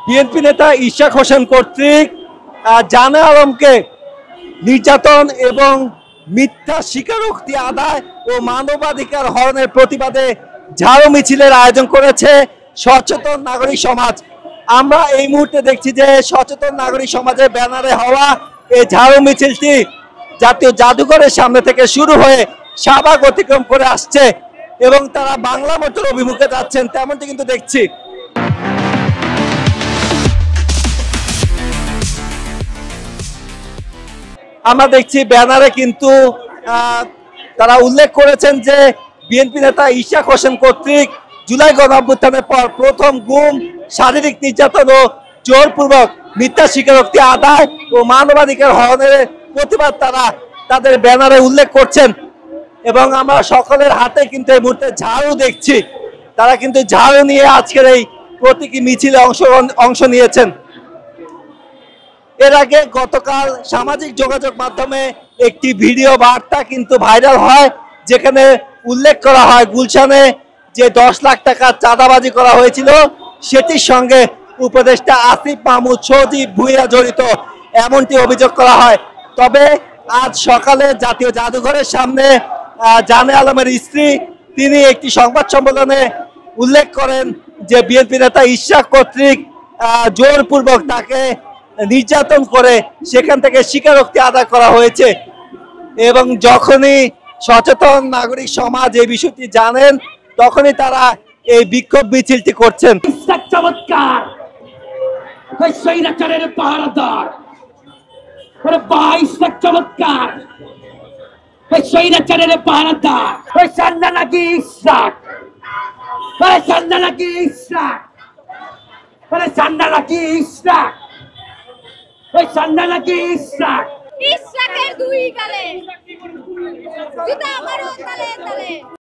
BNP নেতা ইশাক হোসেন কর্তৃক জানে আলমকে নির্যাতন এবং মিথ্যা স্বীকারোক্তি আদায় ও মানবাধিকার হরণের প্রতিবাদে ঝাড়ু মিছিলের আয়োজন করেছে সচেতন নাগরিক সমাজ। আমরা এই মুহূর্তে দেখছি যে সচেতন নাগরিক সমাজের ব্যানারে হওয়া এই ঝাড়ু মিছিলটি জাতীয় জাদুঘরের সামনে থেকে শুরু হয়ে শাহবাগ অতিক্রম করে আসছে এবং তারা বাংলা মোটর অভিমুখে যাচ্ছেন তেমনটি কিন্তু দেখছি। আমরা দেখছি ব্যানারে কিন্তু তারা উল্লেখ করেছেন যে বিএনপি নেতা ইশাক হোসেন কর্তৃক জুলাই গণঅভ্যুত্থানের পর প্রথম গুম, শারীরিক নির্যাতন ও জোরপূর্বক মিথ্যা স্বীকারোক্তি আদায় ও মানবাধিকার হরণের প্রতিবাদ তারা তাদের ব্যানারে উল্লেখ করছেন এবং আমরা সকলের হাতে কিন্তু এই মুহূর্তে ঝাড়ু দেখছি। তারা কিন্তু ঝাড়ু নিয়ে আজকের এই প্রতীকী মিছিলে অংশ নিয়েছেন। এর আগে গতকাল সামাজিক যোগাযোগ মাধ্যমে একটি ভিডিও বার্তা কিন্তু ভাইরাল হয়, যেখানে উল্লেখ করা হয় গুলশানে যে 10 লাখ টাকা চাঁদাবাজি করা হয়েছিল সেটির সঙ্গে উপদেষ্টা আসিফ মাহমুদ, সজীব ভুঁইয়া জড়িত এমনটি অভিযোগ করা হয়। তবে আজ সকালে জাতীয় জাদুঘরের সামনে জানে আলমের স্ত্রী তিনি একটি সংবাদ সম্মেলনে উল্লেখ করেন যে বিএনপি নেতা ইশাক কর্তৃক জোরপূর্বক তাকে নির্যাতন করে সেখান থেকে স্বীকারোক্তি আদায় করা হয়েছে এবং যখনই সচেতন নাগরিক সমাজ এই বিষয়টি জানেন তখনই তারা এই বিক্ষোভ মিছিলটি করছেন। চমৎকার স্বৈরাচারের পাহারাদার, চমৎকার স্বৈরাচারের পাহারাদার, সান্দা নাকি ইশাক, সান্দা নাকি ইশাক, সান্দা নাকি ইশাক, সান্দা নাকি ইশাক, ইশাকের দুই গালে জুতা মারো তালে তালে।